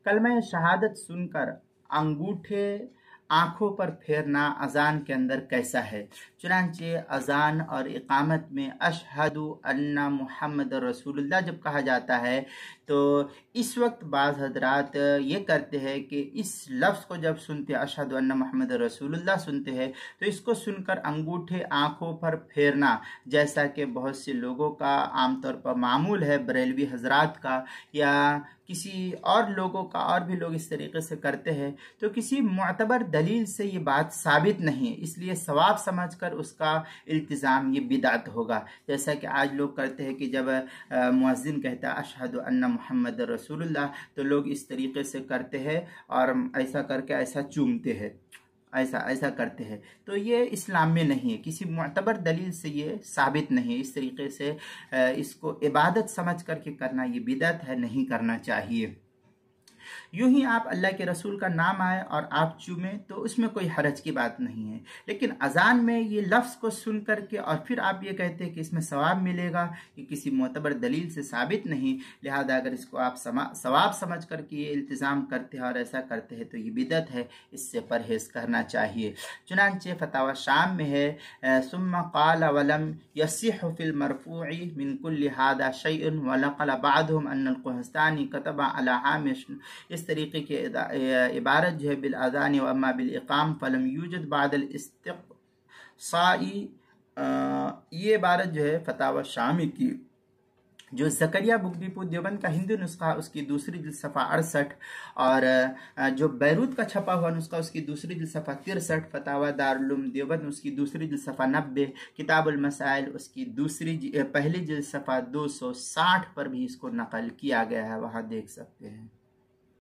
कलमा शहादत सुनकर अंगूठे आंखों पर फेरना अजान के अंदर कैसा है। चुनांचे अजान और इकामत में अशहदु अन्ना मुहम्मद रसूलुल्लाह जब कहा जाता है तो इस वक्त बाज़ हजरात ये करते हैं कि इस लफ्ज़ को जब सुनते हैं, अशहदु अन्ना मुहम्मद रसूलुल्लाह सुनते हैं, तो इसको सुनकर अंगूठे आंखों पर फेरना, जैसा कि बहुत से लोगों का आमतौर पर मामूल है, बरेलवी हजरात का या किसी और लोगों का, और भी लोग इस तरीके से करते हैं, तो किसी मुअतबर दलील से ये बात साबित नहीं है, इसलिए सवाब समझकर उसका इल्तिज़ाम ये बिदात होगा। जैसा कि आज लोग करते हैं कि जब मुअज्जिन कहता है अशहदु अन्ना मुहम्मद रसूलुल्लाह, तो लोग इस तरीके से करते हैं और ऐसा करके ऐसा चूमते हैं, ऐसा करते हैं। तो ये इस्लाम में नहीं है, किसी मुअतबर दलील से ये साबित नहीं है। इस तरीके से इसको इबादत समझ करके करना ये बिदअत है, नहीं करना चाहिए। यूं ही आप अल्लाह के रसूल का नाम आए और आप चूमें तो उसमें कोई हरज की बात नहीं है, लेकिन अजान में ये लफ्ज़ को सुन करके और फिर आप ये कहते हैं कि इसमें सवाब मिलेगा, ये किसी मोतबर दलील से साबित नहीं। लिहाजा अगर इसको आप सवाब समझ करके ये इल्तिज़ाम करते हैं और ऐसा करते हैं तो ये बिदअत है, इससे परहेज़ करना चाहिए। चुनांचे फतावा शाम में है सुम्मा क़ाल वलम यसिह फिल मरफ़ूई मिन कुल्लि हादा शैअन वलक़ल बादहुम अन्नल क़ुहस्तानी कतबा अला हामिश। इस तरीके की इबारत जो है बिल अज़ान व अम्मा बिल इक़ाम फलम यूजद बादल इस्तिक़साई, ये इबारत जो है फतावा शामी की जो ज़करिया बुगदीपुर देवबंद का हिंदी नुस्खा उसकी दूसरी जिल्द सफ़ा 68 और जो बैरूत का छपा हुआ नुस्खा उसकी दूसरी जिल्द सफ़ा 63, फतावा दारुल उलूम देवबंद उसकी दूसरी जिल्द सफ़ा 90, किताबुल मसाइल उसकी पहली जिल्द सफ़ा 260 पर भी इसको नकल किया गया है, वहाँ देख सकते हैं।